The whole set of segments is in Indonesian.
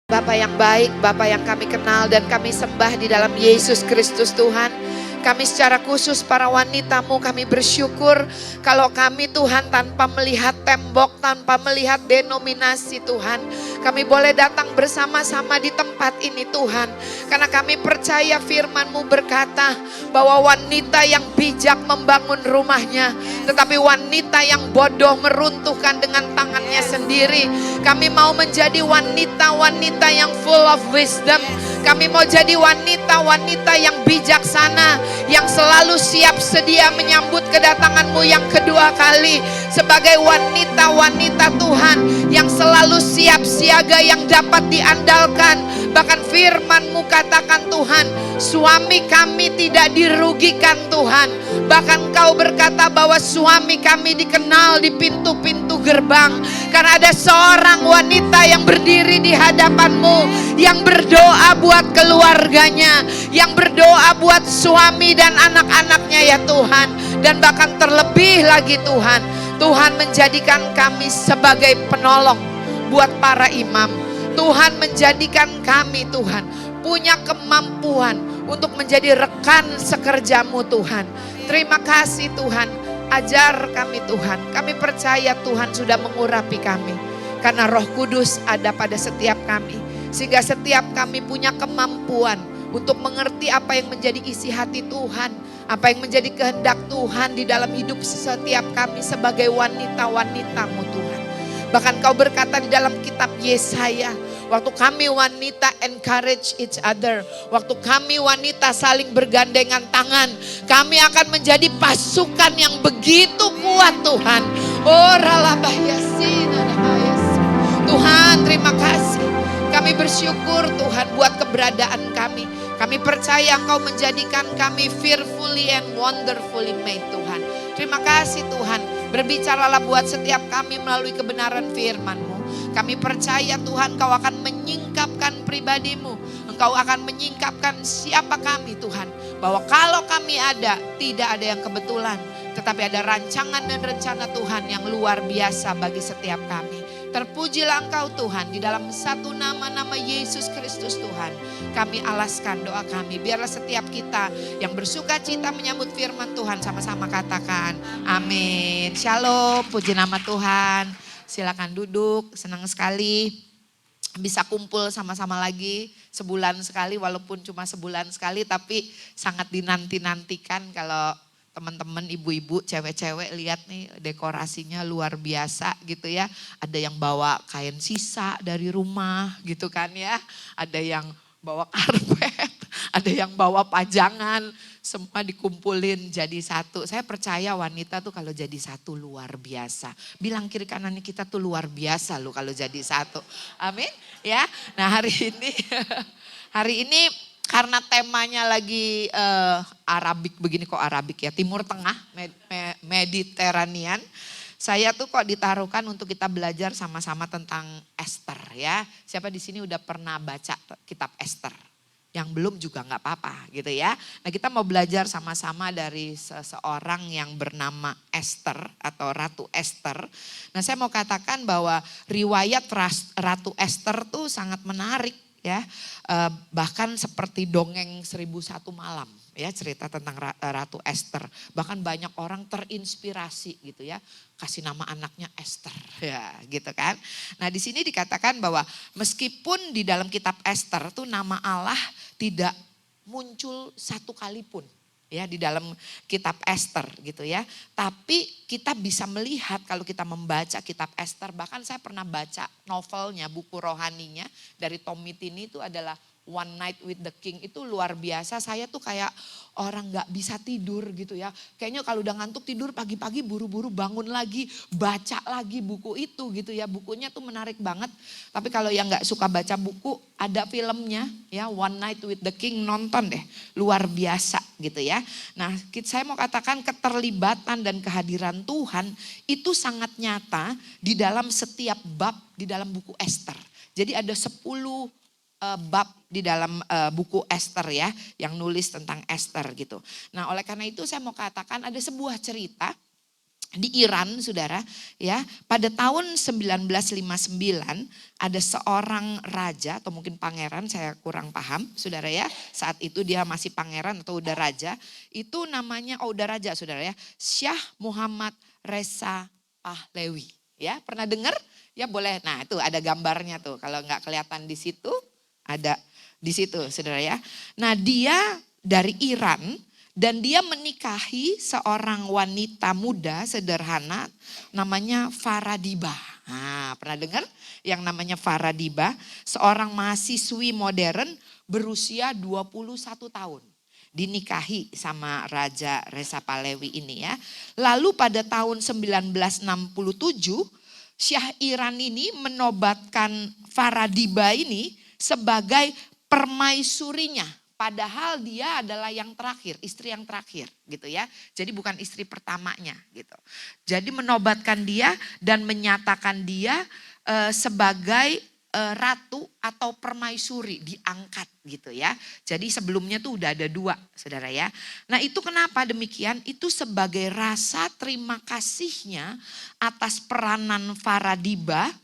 Bapa yang baik, Bapa yang kami kenal dan kami sembah di dalam Yesus Kristus Tuhan. Kami secara khusus para wanitamu kami bersyukur kalau kami Tuhan tanpa melihat tembok, tanpa melihat denominasi Tuhan. Kami boleh datang bersama-sama di tempat ini Tuhan. Karena kami percaya firman-Mu berkata bahwa wanita yang bijak membangun rumahnya. Tetapi wanita yang bodoh meruntuhkan dengan tangannya sendiri. Kami mau menjadi wanita-wanita yang full of wisdom. Kami mau jadi wanita-wanita yang bijaksana, yang selalu siap sedia menyambut kedatangan-Mu yang kedua kali. Sebagai wanita-wanita Tuhan yang selalu siap siaga, yang dapat diandalkan. Bahkan firman-Mu katakan Tuhan, suami kami tidak dirugikan Tuhan. Bahkan Kau berkata bahwa suami kami dikenal di pintu-pintu gerbang. Karena ada seorang wanita yang berdiri di hadapan-Mu, yang berdoa buat keluarganya, yang berdoa buat suami dan anak-anaknya ya Tuhan. Dan bahkan terlebih lagi Tuhan, Tuhan menjadikan kami sebagai penolong buat para imam. Tuhan menjadikan kami Tuhan punya kemampuan untuk menjadi rekan sekerja-Mu Tuhan. Terima kasih Tuhan, ajar kami Tuhan. Kami percaya Tuhan sudah mengurapi kami. Karena Roh Kudus ada pada setiap kami. Sehingga setiap kami punya kemampuan untuk mengerti apa yang menjadi isi hati Tuhan. Apa yang menjadi kehendak Tuhan di dalam hidup setiap kami sebagai wanita-wanita-Mu Tuhan. Bahkan Kau berkata di dalam kitab Yesaya, waktu kami wanita encourage each other, waktu kami wanita saling bergandengan tangan, kami akan menjadi pasukan yang begitu kuat Tuhan. Oh ralabahyasina. Tuhan terima kasih. Kami bersyukur Tuhan buat keberadaan kami. Kami percaya Engkau menjadikan kami fearfully and wonderfully made Tuhan. Terima kasih Tuhan. Berbicaralah buat setiap kami melalui kebenaran firman-Mu. Kami percaya Tuhan Kau akan menyingkapkan pribadi-Mu. Engkau akan menyingkapkan siapa kami Tuhan. Bahwa kalau kami ada, tidak ada yang kebetulan. Tetapi ada rancangan dan rencana Tuhan yang luar biasa bagi setiap kami. Terpujilah Engkau Tuhan, di dalam satu nama Yesus Kristus Tuhan. Kami alaskan doa kami. Biarlah setiap kita yang bersuka cita menyambut firman Tuhan sama-sama katakan amin. Shalom, puji nama Tuhan. Silakan duduk, senang sekali bisa kumpul sama-sama lagi sebulan sekali. Walaupun cuma sebulan sekali tapi sangat dinanti-nantikan kalau teman-teman ibu-ibu, cewek-cewek lihat nih dekorasinya luar biasa gitu ya. Ada yang bawa kain sisa dari rumah gitu kan ya. Ada yang bawa karpet, ada yang bawa pajangan. Semua dikumpulin jadi satu. Saya percaya wanita tuh kalau jadi satu luar biasa. Bilang kiri kanannya kita tuh luar biasa loh kalau jadi satu. Amin ya. Nah hari ini karena temanya lagi Arabik begini, kok Arabik ya, Timur Tengah, Mediterranean. Saya tuh kok ditaruhkan untuk kita belajar sama-sama tentang Esther ya. Siapa di sini udah pernah baca kitab Esther? Yang belum juga nggak apa-apa gitu ya. Nah kita mau belajar sama-sama dari seseorang yang bernama Esther atau Ratu Esther. Nah saya mau katakan bahwa riwayat Ratu Esther tuh sangat menarik. Ya, bahkan seperti dongeng 1001 malam ya, cerita tentang Ratu Esther. Bahkan banyak orang terinspirasi gitu ya, kasih nama anaknya Esther ya gitu kan. Nah di sini dikatakan bahwa meskipun di dalam kitab Esther tuh nama Allah tidak muncul satu kali pun ya di dalam kitab Esther gitu ya. Tapi kita bisa melihat kalau kita membaca kitab Esther, bahkan saya pernah baca novelnya, buku rohaninya dari Tommy Tini itu adalah One Night with the King. Itu luar biasa, saya tuh kayak orang gak bisa tidur gitu ya. Kayaknya kalau udah ngantuk tidur pagi-pagi buru-buru bangun lagi, baca lagi buku itu gitu ya. Bukunya tuh menarik banget. Tapi kalau yang gak suka baca buku, ada filmnya ya, One Night with the King, nonton deh. Luar biasa gitu ya. Nah saya mau katakan keterlibatan dan kehadiran Tuhan itu sangat nyata di dalam setiap bab di dalam buku Esther. Jadi ada 10 bab di dalam buku Esther ya, yang nulis tentang Esther gitu. Nah oleh karena itu saya mau katakan ada sebuah cerita di Iran, saudara, ya, pada tahun 1959 ada seorang raja atau mungkin pangeran, saya kurang paham, saudara ya. Saat itu dia masih pangeran atau udah raja. Itu namanya, udah raja, saudara ya. Syah Muhammad Reza Pahlavi. Ya, pernah dengar? Ya boleh. Nah, itu ada gambarnya tuh. Kalau nggak kelihatan di situ, ada di situ, saudara ya. Nah, dia dari Iran. Dan dia menikahi seorang wanita muda sederhana namanya Faradiba. Nah, pernah dengar yang namanya Faradiba? Seorang mahasiswi modern berusia 21 tahun. Dinikahi sama Raja Reza Pahlavi ini ya. Lalu pada tahun 1967 Syah Iran ini menobatkan Faradiba ini sebagai permaisurinya. Padahal dia adalah yang terakhir, istri yang terakhir gitu ya. Jadi bukan istri pertamanya gitu. Jadi menobatkan dia dan menyatakan dia sebagai ratu atau permaisuri, diangkat gitu ya. Jadi sebelumnya tuh udah ada 2, saudara ya. Nah itu kenapa demikian? Itu sebagai rasa terima kasihnya atas peranan Faradiba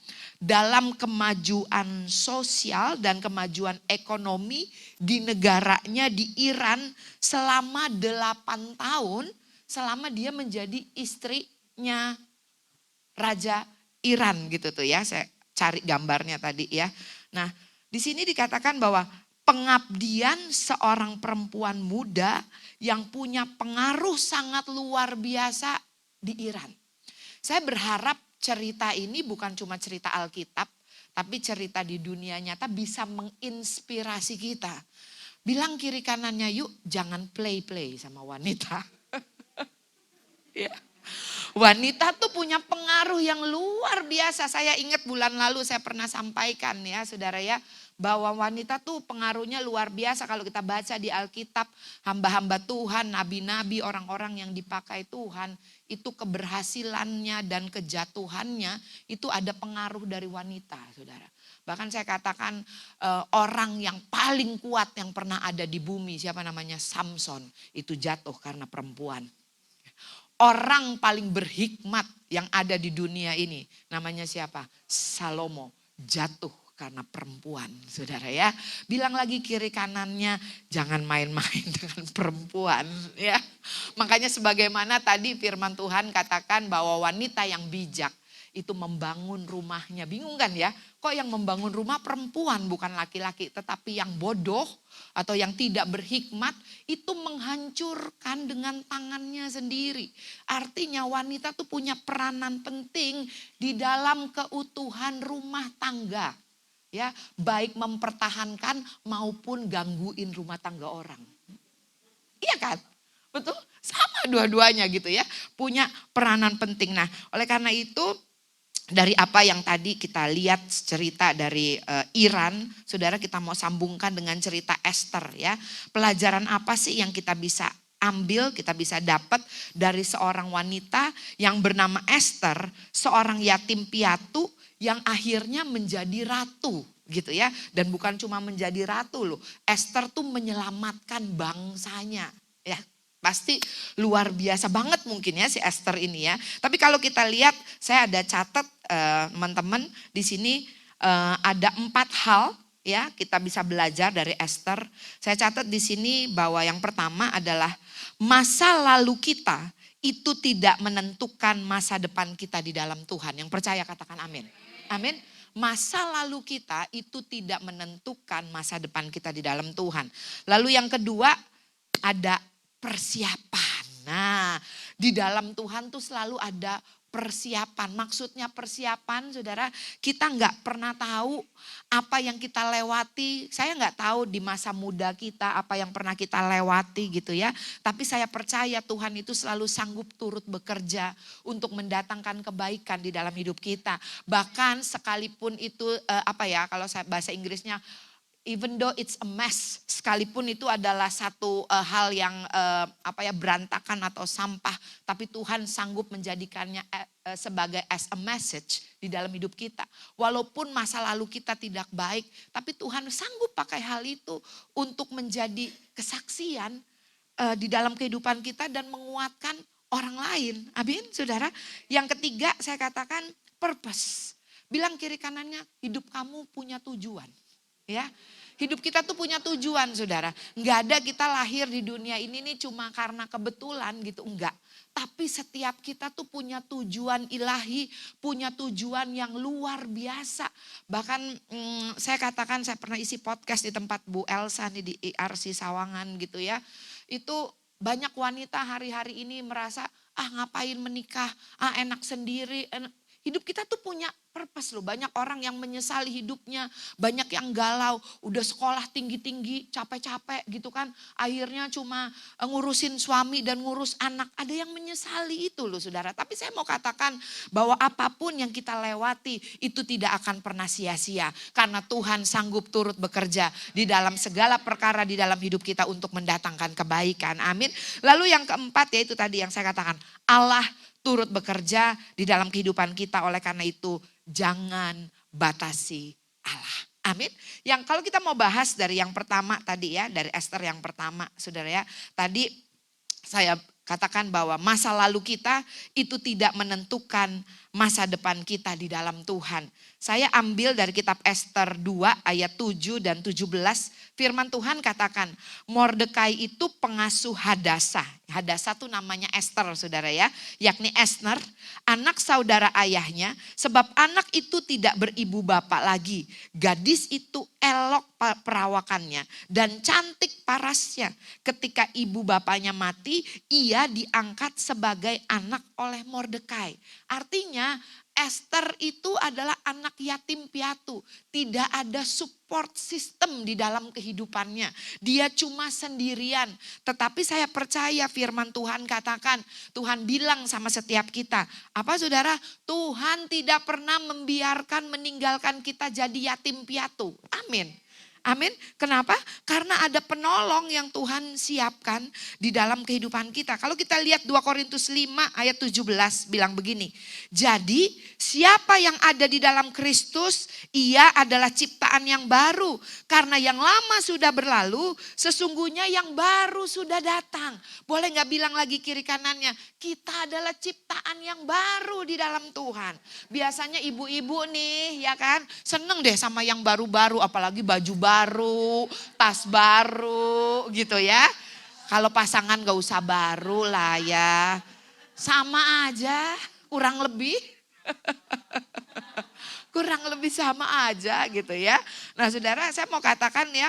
dalam kemajuan sosial dan kemajuan ekonomi di negaranya di Iran selama 8 tahun selama dia menjadi istrinya Raja Iran gitu tuh ya. Saya cari gambarnya tadi ya. Nah, di sini dikatakan bahwa pengabdian seorang perempuan muda yang punya pengaruh sangat luar biasa di Iran. Saya berharap cerita ini bukan cuma cerita Alkitab, tapi cerita di dunia nyata bisa menginspirasi kita. Bilang kiri kanannya, yuk jangan play-play sama wanita. Ya. Wanita tuh punya pengaruh yang luar biasa. Saya ingat bulan lalu saya pernah sampaikan ya saudara ya. Bahwa wanita tuh pengaruhnya luar biasa kalau kita baca di Alkitab. Hamba-hamba Tuhan, nabi-nabi, orang-orang yang dipakai Tuhan. Itu keberhasilannya dan kejatuhannya itu ada pengaruh dari wanita saudara. Bahkan saya katakan orang yang paling kuat yang pernah ada di bumi, siapa namanya? Samson, itu jatuh karena perempuan. Orang paling berhikmat yang ada di dunia ini namanya siapa? Salomo, jatuh karena perempuan, saudara ya. Bilang lagi kiri kanannya, jangan main-main dengan perempuan ya. Makanya sebagaimana tadi firman Tuhan katakan bahwa wanita yang bijak itu membangun rumahnya. Bingung kan ya? Kok yang membangun rumah perempuan bukan laki-laki. Tetapi yang bodoh atau yang tidak berhikmat itu menghancurkan dengan tangannya sendiri. Artinya wanita tuh punya peranan penting di dalam keutuhan rumah tangga. Ya, baik mempertahankan maupun gangguin rumah tangga orang. Iya kan? Betul? Sama dua-duanya gitu ya. Punya peranan penting. Nah, oleh karena itu dari apa yang tadi kita lihat cerita dari Iran, saudara kita mau sambungkan dengan cerita Esther ya. Pelajaran apa sih yang kita bisa ambil, kita bisa dapat dari seorang wanita yang bernama Esther, seorang yatim piatu yang akhirnya menjadi ratu gitu ya. Dan bukan cuma menjadi ratu loh, Esther tuh menyelamatkan bangsanya ya. Pasti luar biasa banget mungkin ya si Esther ini ya. Tapi kalau kita lihat, saya ada catat teman-teman di sini ada 4 hal ya kita bisa belajar dari Esther. Saya catat di sini bahwa yang pertama adalah masa lalu kita itu tidak menentukan masa depan kita di dalam Tuhan. Yang percaya katakan amin. Amin. Masa lalu kita itu tidak menentukan masa depan kita di dalam Tuhan. Lalu yang kedua ada persiapan. Nah, di dalam Tuhan tuh selalu ada persiapan. Maksudnya persiapan, saudara, kita nggak pernah tahu apa yang kita lewati. Saya nggak tahu di masa muda kita apa yang pernah kita lewati gitu ya. Tapi saya percaya Tuhan itu selalu sanggup turut bekerja untuk mendatangkan kebaikan di dalam hidup kita. Bahkan sekalipun itu kalau saya bahasa Inggrisnya, even though it's a mess, sekalipun itu adalah satu hal yang berantakan atau sampah, tapi Tuhan sanggup menjadikannya sebagai as a message di dalam hidup kita. Walaupun masa lalu kita tidak baik, tapi Tuhan sanggup pakai hal itu untuk menjadi kesaksian di dalam kehidupan kita dan menguatkan orang lain. Amin, saudara. Yang ketiga saya katakan purpose. Bilang kiri kanannya, hidup kamu punya tujuan. Ya, hidup kita tuh punya tujuan, saudara. Nggak ada kita lahir di dunia ini nih cuma karena kebetulan gitu, enggak. Tapi setiap kita tuh punya tujuan ilahi, punya tujuan yang luar biasa. Bahkan saya katakan, saya pernah isi podcast di tempat Bu Elsa nih di IRC Sawangan gitu ya. Itu banyak wanita hari-hari ini merasa, ngapain menikah, enak sendiri. Hidup kita tuh punya purpose loh. Banyak orang yang menyesali hidupnya. Banyak yang galau. Udah sekolah tinggi-tinggi, capek-capek gitu kan. Akhirnya cuma ngurusin suami dan ngurus anak. Ada yang menyesali itu loh saudara. Tapi saya mau katakan bahwa apapun yang kita lewati itu tidak akan pernah sia-sia. Karena Tuhan sanggup turut bekerja di dalam segala perkara di dalam hidup kita untuk mendatangkan kebaikan. Amin. Lalu yang keempat yaitu tadi yang saya katakan. Allah turut bekerja di dalam kehidupan kita. Oleh karena itu jangan batasi Allah. Amin. Yang kalau kita mau bahas dari yang pertama tadi ya, dari Esther yang pertama saudara ya. Tadi saya katakan bahwa masa lalu kita itu tidak menentukan masa depan kita di dalam Tuhan. Saya ambil dari kitab Esther 2 ayat 7 dan 17. Firman Tuhan katakan, Mordekai itu pengasuh Hadasa. Hadasa itu namanya Esther saudara ya. Yakni Esther, anak saudara ayahnya. Sebab anak itu tidak beribu bapak lagi. Gadis itu elok perawakannya dan cantik parasnya. Ketika ibu bapaknya mati, ia diangkat sebagai anak oleh Mordekai. Artinya Esther itu adalah anak yatim piatu. Tidak ada support system di dalam kehidupannya. Dia cuma sendirian. Tetapi saya percaya firman Tuhan katakan. Tuhan bilang sama setiap kita. Apa saudara? Tuhan tidak pernah membiarkan meninggalkan kita jadi yatim piatu. Amin. Amin. Kenapa? Karena ada penolong yang Tuhan siapkan di dalam kehidupan kita. Kalau kita lihat 2 Korintus 5 ayat 17 bilang begini. Jadi siapa yang ada di dalam Kristus, ia adalah ciptaan yang baru. Karena yang lama sudah berlalu, sesungguhnya yang baru sudah datang. Boleh gak bilang lagi kiri kanannya, kita adalah ciptaan yang baru di dalam Tuhan. Biasanya ibu-ibu nih ya kan, seneng deh sama yang baru-baru, apalagi baju baru, tas baru gitu ya. Kalau pasangan gak usah baru lah ya. Sama aja, kurang lebih. Kurang lebih sama aja gitu ya. Nah saudara saya mau katakan ya.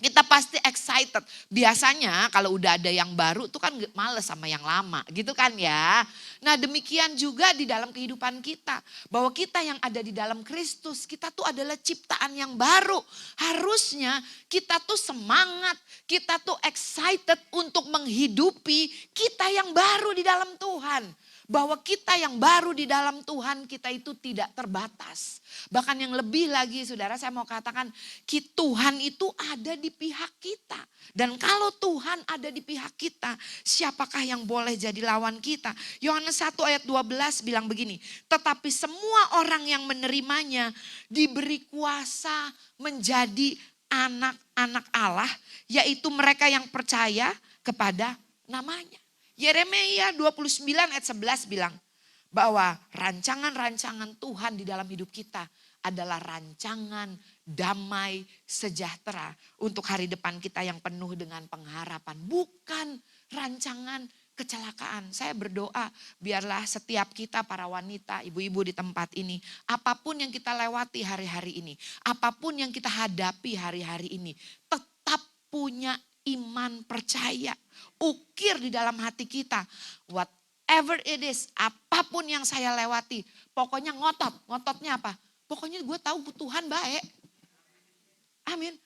Kita pasti excited. Biasanya kalau udah ada yang baru tuh kan males sama yang lama gitu kan ya. Nah demikian juga di dalam kehidupan kita. Bahwa kita yang ada di dalam Kristus, kita tuh adalah ciptaan yang baru. Harusnya kita tuh semangat, kita tuh excited untuk menghidupi kita yang baru di dalam Tuhan. Bahwa kita yang baru di dalam Tuhan kita itu tidak terbatas. Bahkan yang lebih lagi saudara saya mau katakan Tuhan itu ada di pihak kita. Dan kalau Tuhan ada di pihak kita siapakah yang boleh jadi lawan kita. Yohanes 1 ayat 12 bilang begini. Tetapi semua orang yang menerimanya diberi kuasa menjadi anak-anak Allah. Yaitu mereka yang percaya kepada namanya. Yeremia 29 ayat 11 bilang bahwa rancangan-rancangan Tuhan di dalam hidup kita adalah rancangan damai sejahtera untuk hari depan kita yang penuh dengan pengharapan. Bukan rancangan kecelakaan. Saya berdoa biarlah setiap kita para wanita, ibu-ibu di tempat ini, apapun yang kita lewati hari-hari ini, apapun yang kita hadapi hari-hari ini, tetap punya iman percaya. Ukir di dalam hati kita. Whatever it is. Apapun yang saya lewati. Pokoknya ngotot. Ngototnya apa? Pokoknya gue tahu Tuhan baik. Amin.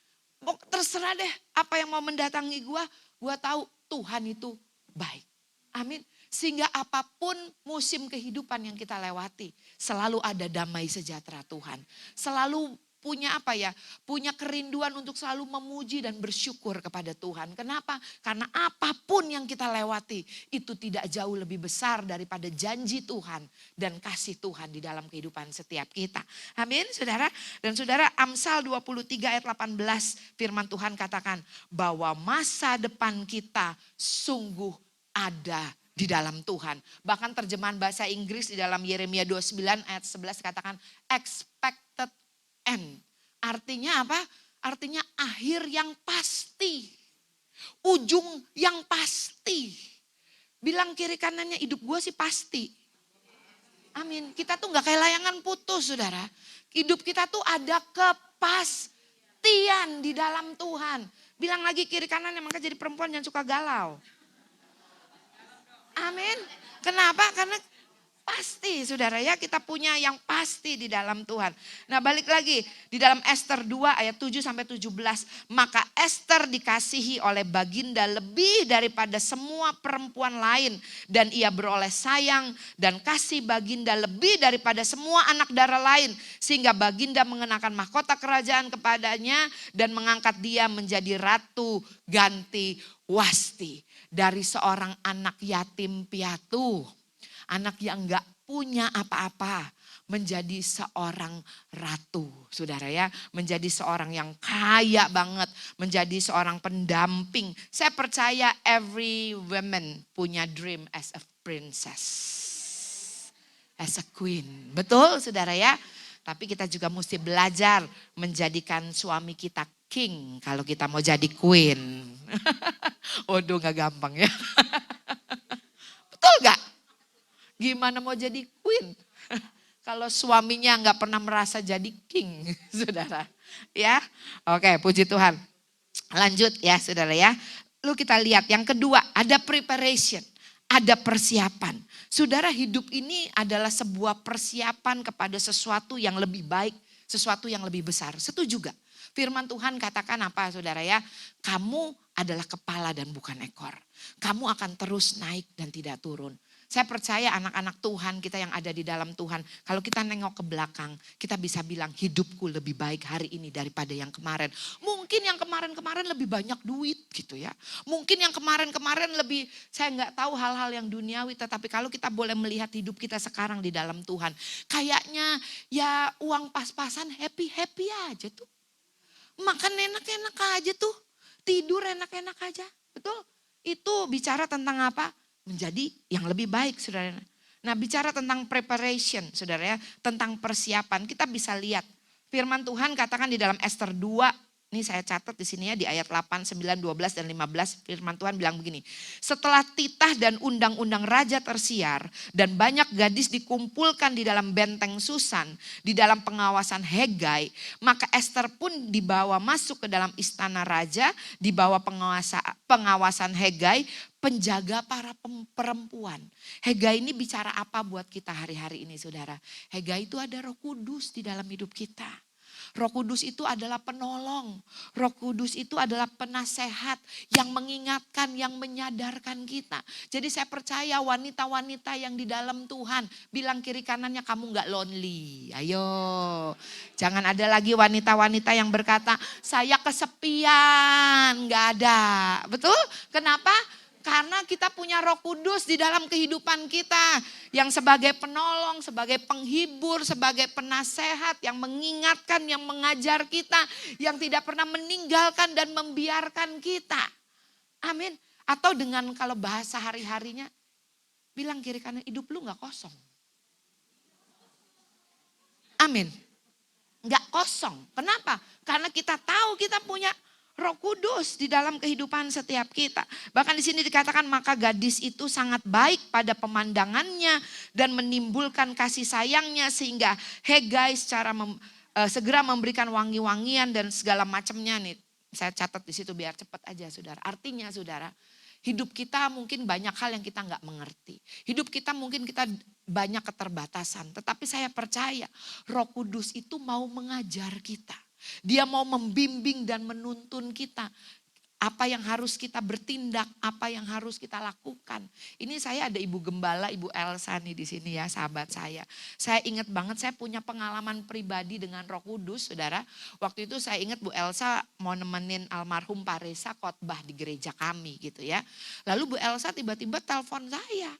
Terserah deh apa yang mau mendatangi gue. Gue tahu Tuhan itu baik. Amin. Sehingga apapun musim kehidupan yang kita lewati. Selalu ada damai sejahtera Tuhan. Selalu punya apa ya? Punya kerinduan untuk selalu memuji dan bersyukur kepada Tuhan. Kenapa? Karena apapun yang kita lewati itu tidak jauh lebih besar daripada janji Tuhan dan kasih Tuhan di dalam kehidupan setiap kita. Amin, saudara. Dan saudara, Amsal 23 ayat 18 firman Tuhan katakan bahwa masa depan kita sungguh ada di dalam Tuhan. Bahkan terjemahan bahasa Inggris di dalam Yeremia 29 ayat 11 katakan expected end. Artinya apa? Artinya akhir yang pasti. Ujung yang pasti. Bilang kiri kanannya, hidup gue sih pasti. Amin. Kita tuh gak kayak layangan putus, saudara. Hidup kita tuh ada kepastian di dalam Tuhan. Bilang lagi kiri kanannya, maka jadi perempuan yang suka galau. Amin. Kenapa? Karena pasti saudara ya, kita punya yang pasti di dalam Tuhan. Nah balik lagi di dalam Ester 2 ayat 7 sampai 17. Maka Ester dikasihi oleh Baginda lebih daripada semua perempuan lain. Dan ia beroleh sayang dan kasih Baginda lebih daripada semua anak darah lain. Sehingga Baginda mengenakan mahkota kerajaan kepadanya dan mengangkat dia menjadi ratu ganti Wasti. Dari seorang anak yatim piatu, anak yang enggak punya apa-apa, menjadi seorang ratu, saudara ya. Menjadi seorang yang kaya banget, menjadi seorang pendamping. Saya percaya every woman punya dream as a princess, as a queen. Betul saudara ya. Tapi kita juga mesti belajar menjadikan suami kita king kalau kita mau jadi queen. Waduh gak gampang ya. Betul gak? Gimana mau jadi queen? Kalau suaminya gak pernah merasa jadi king, saudara. Ya, oke puji Tuhan. Lanjut ya saudara ya. Lalu kita lihat yang kedua, ada preparation. Ada persiapan. Saudara, hidup ini adalah sebuah persiapan kepada sesuatu yang lebih baik. Sesuatu yang lebih besar. Setuju gak? Firman Tuhan katakan apa saudara ya? Kamu adalah kepala dan bukan ekor. Kamu akan terus naik dan tidak turun. Saya percaya anak-anak Tuhan kita yang ada di dalam Tuhan. Kalau kita nengok ke belakang, kita bisa bilang hidupku lebih baik hari ini daripada yang kemarin. Mungkin yang kemarin-kemarin lebih banyak duit gitu ya. Mungkin yang kemarin-kemarin lebih, saya nggak tahu hal-hal yang duniawi. Tetapi kalau kita boleh melihat hidup kita sekarang di dalam Tuhan. Kayaknya ya uang pas-pasan happy-happy aja tuh. Makan enak-enak aja tuh. Tidur enak-enak aja. Betul? Itu bicara tentang apa? Menjadi yang lebih baik saudara. Nah bicara tentang preparation saudara ya. Tentang persiapan kita bisa lihat. Firman Tuhan katakan di dalam Ester 2. Ini saya catat di sini ya di ayat 8, 9, 12 dan 15 firman Tuhan bilang begini. Setelah titah dan undang-undang raja tersiar dan banyak gadis dikumpulkan di dalam benteng Susan, di dalam pengawasan Hegai, maka Ester pun dibawa masuk ke dalam istana raja, di bawah pengawasan Hegai, penjaga para perempuan. Hegai ini bicara apa buat kita hari-hari ini saudara? Hegai itu ada Roh Kudus di dalam hidup kita. Roh Kudus itu adalah penolong. Roh Kudus itu adalah penasehat yang mengingatkan, yang menyadarkan kita. Jadi saya percaya wanita-wanita yang di dalam Tuhan, bilang kiri kanannya kamu gak lonely. Ayo, jangan ada lagi wanita-wanita yang berkata saya kesepian, gak ada. Betul? Kenapa? Karena kita punya Roh Kudus di dalam kehidupan kita. Yang sebagai penolong, sebagai penghibur, sebagai penasehat. Yang mengingatkan, yang mengajar kita. Yang tidak pernah meninggalkan dan membiarkan kita. Amin. Atau dengan kalau bahasa hari-harinya. Bilang kiri kanan, hidup lu gak kosong. Amin. Gak kosong. Kenapa? Karena kita tahu kita punya Roh Kudus di dalam kehidupan setiap kita. Bahkan di sini dikatakan maka gadis itu sangat baik pada pemandangannya dan menimbulkan kasih sayangnya sehingga Hegai segera memberikan wangi-wangian dan segala macamnya nih. Saya catat di situ biar cepat aja saudara. Artinya saudara, hidup kita mungkin banyak hal yang kita nggak mengerti. Hidup kita mungkin kita banyak keterbatasan. Tetapi saya percaya Roh Kudus itu mau mengajar kita. Dia mau membimbing dan menuntun kita. Apa yang harus kita bertindak, apa yang harus kita lakukan. Ini saya ada Ibu Gembala, Ibu Elsa nih di sini ya, sahabat saya. Saya ingat banget saya punya pengalaman pribadi dengan Roh Kudus, saudara. Waktu itu saya ingat Bu Elsa mau nemenin almarhum Pak Reza khotbah di gereja kami gitu ya. Lalu Bu Elsa tiba-tiba telepon saya.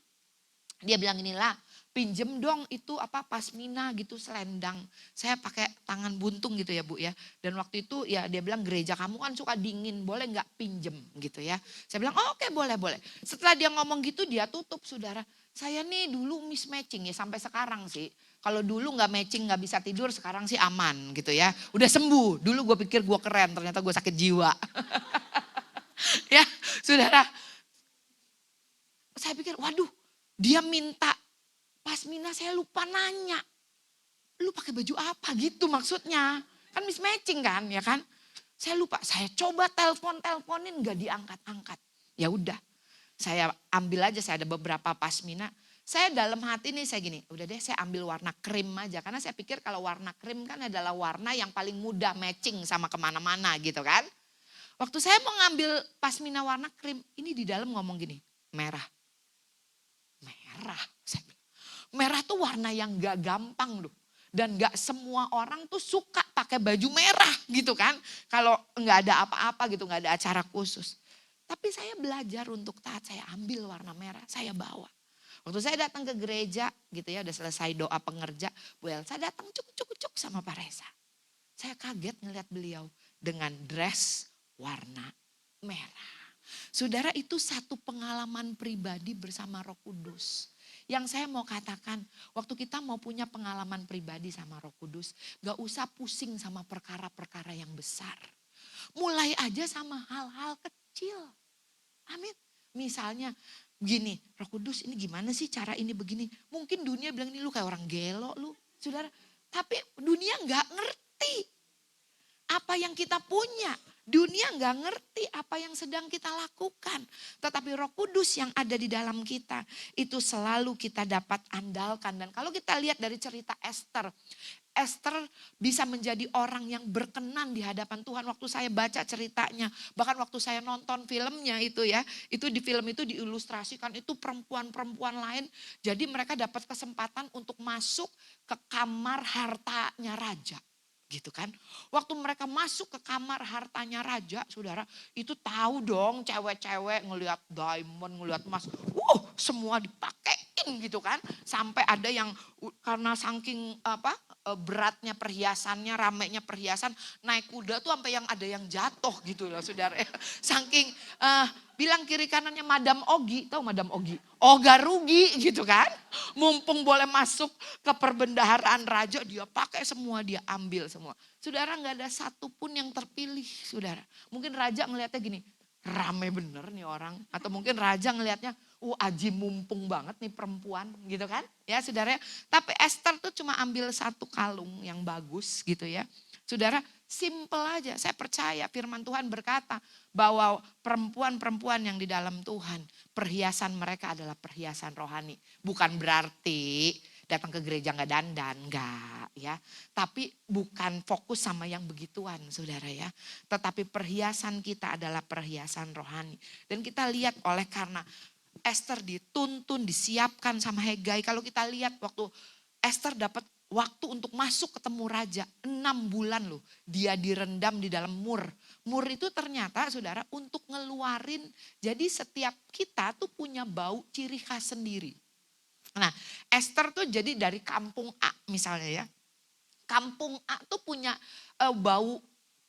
Dia bilang inilah, pinjem dong itu pasmina gitu selendang. Saya pakai tangan buntung gitu ya Bu ya. Dan waktu itu ya dia bilang gereja kamu kan suka dingin, boleh nggak pinjem gitu ya. Saya bilang oh, oke boleh. Setelah dia ngomong gitu dia tutup saudara. Saya nih dulu mismatching ya sampai sekarang sih. Kalau dulu nggak matching nggak bisa tidur sekarang sih aman gitu ya. Udah sembuh, dulu gue pikir gue keren ternyata gue sakit jiwa. Ya saudara. Saya pikir waduh dia minta pasmina saya lupa nanya. Lu pakai baju apa gitu maksudnya. Kan mismatching kan ya kan. Saya lupa, saya coba teleponin gak diangkat-angkat. Ya udah saya ambil aja, saya ada beberapa pasmina. Saya dalam hati nih saya gini, udah deh saya ambil warna krim aja. Karena saya pikir kalau warna krim kan adalah warna yang paling mudah matching sama kemana-mana gitu kan. Waktu saya mau ngambil pasmina warna krim, ini di dalam ngomong gini, merah. Merah, saya bilang. Merah tuh warna yang gak gampang loh. Dan gak semua orang tuh suka pakai baju merah gitu kan. Kalau gak ada apa-apa gitu, gak ada acara khusus. Tapi saya belajar untuk taat, saya ambil warna merah, saya bawa. Waktu saya datang ke gereja gitu ya, udah selesai doa pengerja, Bu Elsa datang cuk sama Pak Reza. Saya kaget ngeliat beliau dengan dress warna merah. Saudara, itu satu pengalaman pribadi bersama Roh Kudus. Yang saya mau katakan, waktu kita mau punya pengalaman pribadi sama Roh Kudus, gak usah pusing sama perkara-perkara yang besar. Mulai aja sama hal-hal kecil. Amin. Misalnya begini, Roh Kudus ini gimana sih cara ini begini. Mungkin dunia bilang ini lu kayak orang gelo lu, saudara. Tapi dunia gak ngerti apa yang kita punya. Dunia gak ngerti apa yang sedang kita lakukan. Tetapi Roh Kudus yang ada di dalam kita, itu selalu kita dapat andalkan. Dan kalau kita lihat dari cerita Esther, Esther bisa menjadi orang yang berkenan di hadapan Tuhan. Waktu saya baca ceritanya, bahkan waktu saya nonton filmnya itu ya, itu di film itu diilustrasikan itu perempuan-perempuan lain. Jadi mereka dapat kesempatan untuk masuk ke kamar hartanya raja. Gitu kan. Waktu mereka masuk ke kamar hartanya raja, saudara, itu tahu dong cewek-cewek ngelihat diamond, ngelihat emas. Semua dipakein gitu kan. Sampai ada yang karena saking beratnya perhiasannya, ramainya perhiasan, naik kuda tuh sampai yang ada yang jatuh gitu loh saudara. Saking bilang kiri kanannya Madam Ogi, tahu Madam Ogi? Oga rugi gitu kan. Mumpung boleh masuk ke perbendaharaan raja, dia pakai semua, dia ambil semua. Saudara, nggak ada satupun yang terpilih saudara. Mungkin raja ngelihatnya gini, rame bener nih orang. Atau mungkin raja ngelihatnya, aji mumpung banget nih perempuan gitu kan. Ya saudara, tapi Esther tuh cuma ambil satu kalung yang bagus gitu ya. Saudara, simple aja. Saya percaya firman Tuhan berkata bahwa perempuan-perempuan yang di dalam Tuhan, perhiasan mereka adalah perhiasan rohani. Bukan berarti datang ke gereja nggak dandan, enggak ya. Tapi bukan fokus sama yang begituan saudara ya. Tetapi perhiasan kita adalah perhiasan rohani. Dan kita lihat oleh karena Esther dituntun, disiapkan sama Hegai. Kalau kita lihat waktu Esther dapat waktu untuk masuk ketemu raja, 6 bulan loh dia direndam di dalam mur. Mur itu ternyata saudara untuk ngeluarin, jadi setiap kita tuh punya bau ciri khas sendiri. Nah Esther tuh jadi dari kampung A misalnya ya. Kampung A tuh punya bau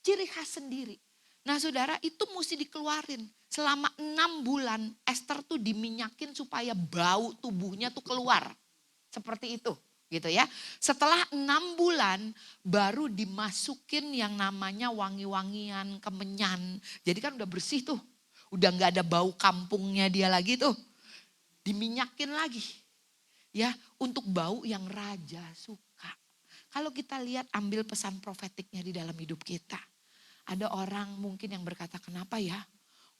ciri khas sendiri. Nah saudara itu mesti dikeluarin. Selama 6 bulan Esther tuh diminyakin supaya bau tubuhnya tuh keluar. Seperti itu gitu ya. Setelah 6 bulan baru dimasukin yang namanya wangi-wangian, kemenyan. Jadi kan udah bersih tuh. Udah gak ada bau kampungnya dia lagi tuh. Diminyakin lagi. Ya, untuk bau yang raja suka. Kalau kita lihat ambil pesan profetiknya di dalam hidup kita. Ada orang mungkin yang berkata, kenapa ya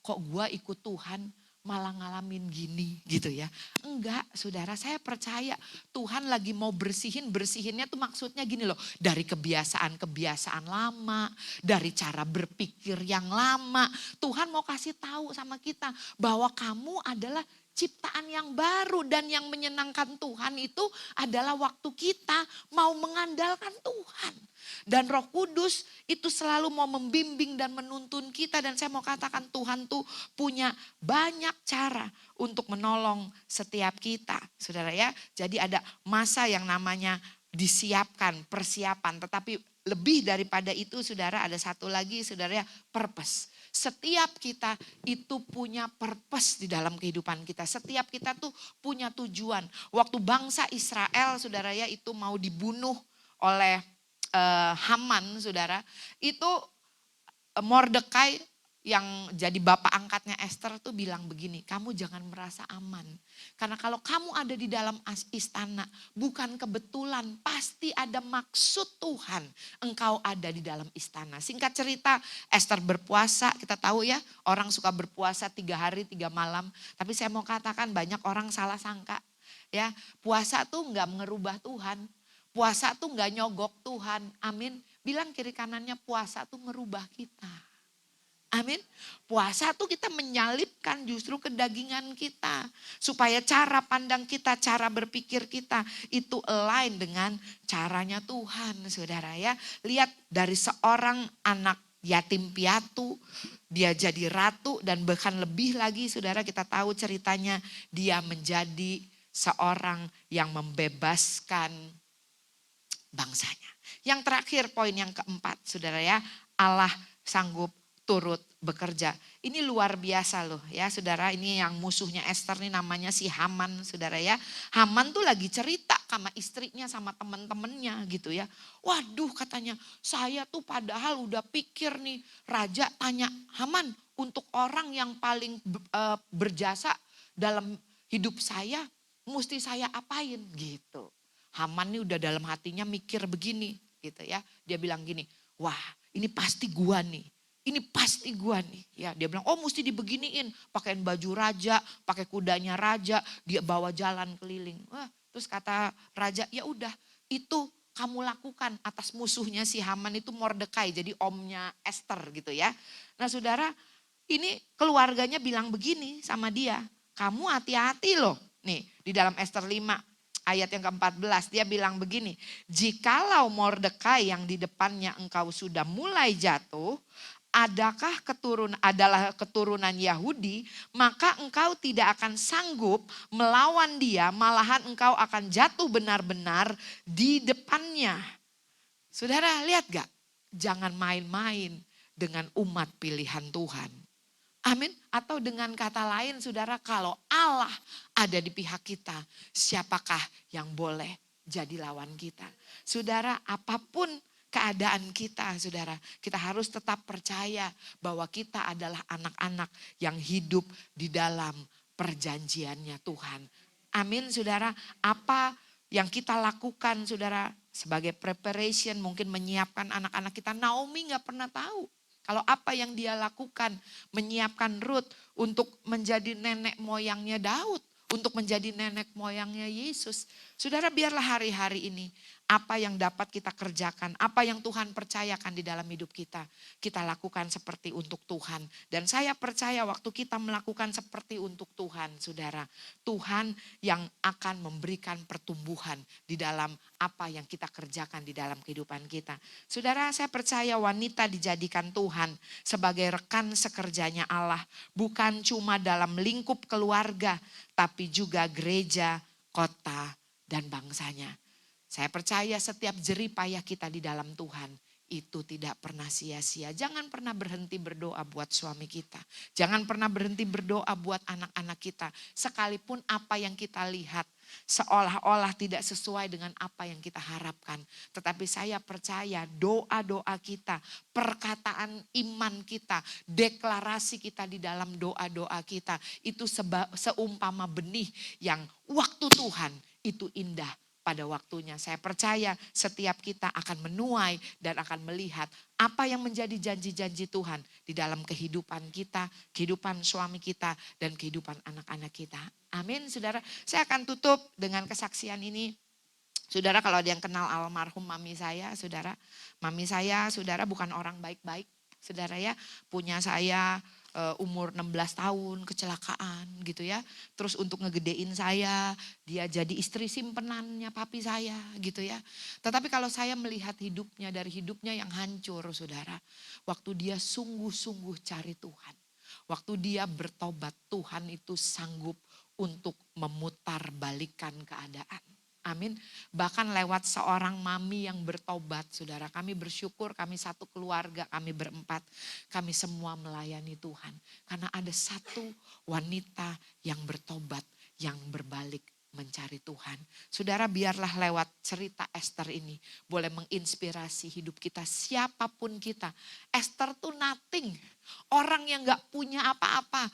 kok gua ikut Tuhan malah ngalamin gini gitu ya. Enggak saudara, saya percaya Tuhan lagi mau bersihinnya tuh maksudnya gini loh. Dari kebiasaan-kebiasaan lama, dari cara berpikir yang lama. Tuhan mau kasih tahu sama kita bahwa kamu adalah ciptaan yang baru. Dan yang menyenangkan Tuhan itu adalah waktu kita mau mengandalkan Tuhan. Dan Roh Kudus itu selalu mau membimbing dan menuntun kita. Dan saya mau katakan Tuhan tuh punya banyak cara untuk menolong setiap kita. Saudara ya, jadi ada masa yang namanya disiapkan, persiapan. Tetapi lebih daripada itu saudara, ada satu lagi saudara ya, purpose. Setiap kita itu punya purpose di dalam kehidupan kita. Setiap kita tuh punya tujuan. Waktu bangsa Israel saudara ya itu mau dibunuh oleh Haman saudara. Itu Mordekai yang jadi bapak angkatnya Esther tuh bilang begini, kamu jangan merasa aman. Karena kalau kamu ada di dalam istana, bukan kebetulan, pasti ada maksud Tuhan engkau ada di dalam istana. Singkat cerita, Esther berpuasa, kita tahu ya, orang suka berpuasa 3 hari 3 malam. Tapi saya mau katakan banyak orang salah sangka. Ya, puasa tuh nggak ngerubah Tuhan. Puasa tuh nggak nyogok Tuhan. Amin. Bilang kiri kanannya, puasa tuh ngerubah kita. Amin. Puasa tuh kita menyalipkan justru kedagingan kita. Supaya cara pandang kita, cara berpikir kita itu align dengan caranya Tuhan. Saudara ya. Lihat dari seorang anak yatim piatu, dia jadi ratu dan bahkan lebih lagi saudara kita tahu ceritanya. Dia menjadi seorang yang membebaskan bangsanya. Yang terakhir poin yang keempat saudara ya. Allah sanggup turut bekerja. Ini luar biasa loh ya saudara, ini yang musuhnya Esther nih namanya si Haman saudara ya. Haman tuh lagi cerita sama istrinya sama temen-temennya gitu ya. Waduh katanya saya tuh padahal udah pikir nih, raja tanya Haman untuk orang yang paling berjasa dalam hidup saya mesti saya apain gitu. Haman nih udah dalam hatinya mikir begini gitu ya. Dia bilang gini, wah ini pasti gua nih. Ini pasti gua nih. Ya, dia bilang, oh mesti dibeginiin. Pakein baju raja, pakai kudanya raja, dia bawa jalan keliling. Wah, terus kata raja, ya udah itu kamu lakukan atas musuhnya si Haman itu Mordekai. Jadi omnya Esther gitu ya. Nah saudara, ini keluarganya bilang begini sama dia. Kamu hati-hati loh. Nih di dalam Esther 5 ayat yang ke-14 dia bilang begini. Jikalau Mordekai yang di depannya engkau sudah mulai jatuh, adalah keturunan Yahudi, maka engkau tidak akan sanggup melawan dia, malahan engkau akan jatuh benar-benar di depannya. Saudara lihat gak? Jangan main-main dengan umat pilihan Tuhan. Amin. Atau dengan kata lain saudara, kalau Allah ada di pihak kita, siapakah yang boleh jadi lawan kita? Saudara, apapun keadaan kita saudara, kita harus tetap percaya bahwa kita adalah anak-anak yang hidup di dalam perjanjiannya Tuhan. Amin saudara, apa yang kita lakukan saudara sebagai preparation mungkin menyiapkan anak-anak kita. Naomi gak pernah tahu kalau apa yang dia lakukan menyiapkan Ruth untuk menjadi nenek moyangnya Daud. Untuk menjadi nenek moyangnya Yesus. Saudara biarlah hari-hari ini apa yang dapat kita kerjakan, apa yang Tuhan percayakan di dalam hidup kita, kita lakukan seperti untuk Tuhan. Dan saya percaya waktu kita melakukan seperti untuk Tuhan, saudara, Tuhan yang akan memberikan pertumbuhan di dalam apa yang kita kerjakan di dalam kehidupan kita. Saudara, saya percaya wanita dijadikan Tuhan sebagai rekan sekerjanya Allah, bukan cuma dalam lingkup keluarga, tapi juga gereja, kota, dan bangsanya. Saya percaya setiap jerih payah kita di dalam Tuhan itu tidak pernah sia-sia. Jangan pernah berhenti berdoa buat suami kita. Jangan pernah berhenti berdoa buat anak-anak kita. Sekalipun apa yang kita lihat seolah-olah tidak sesuai dengan apa yang kita harapkan. Tetapi saya percaya doa-doa kita, perkataan iman kita, deklarasi kita di dalam doa-doa kita. Itu seumpama benih yang waktu Tuhan itu indah. Pada waktunya saya percaya setiap kita akan menuai dan akan melihat apa yang menjadi janji-janji Tuhan di dalam kehidupan kita, kehidupan suami kita dan kehidupan anak-anak kita. Amin saudara. Saya akan tutup dengan kesaksian ini. Saudara kalau ada yang kenal almarhum mami saya, saudara. Mami saya saudara bukan orang baik-baik. Saudara ya, punya saya umur 16 tahun kecelakaan gitu ya. Terus untuk ngegedein saya, dia jadi istri simpenannya papi saya gitu ya. Tetapi kalau saya melihat hidupnya dari hidupnya yang hancur saudara. Waktu dia sungguh-sungguh cari Tuhan. Waktu dia bertobat, Tuhan itu sanggup untuk memutarbalikkan keadaan. Amin. Bahkan lewat seorang mami yang bertobat, saudara. Kami bersyukur, kami satu keluarga, kami berempat. Kami semua melayani Tuhan. Karena ada satu wanita yang bertobat, yang berbalik mencari Tuhan. Saudara, biarlah lewat cerita Esther ini boleh menginspirasi hidup kita, siapapun kita. Esther tuh nothing. Orang yang gak punya apa-apa.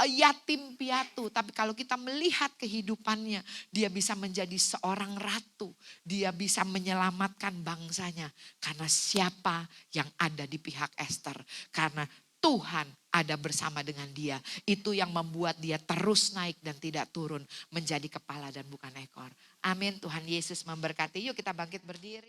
Yatim piatu, tapi kalau kita melihat kehidupannya, dia bisa menjadi seorang ratu, dia bisa menyelamatkan bangsanya. Karena siapa yang ada di pihak Esther? Karena Tuhan ada bersama dengan dia. Itu yang membuat dia terus naik dan tidak turun, menjadi kepala dan bukan ekor. Amin. Tuhan Yesus memberkati. Yuk kita bangkit berdiri.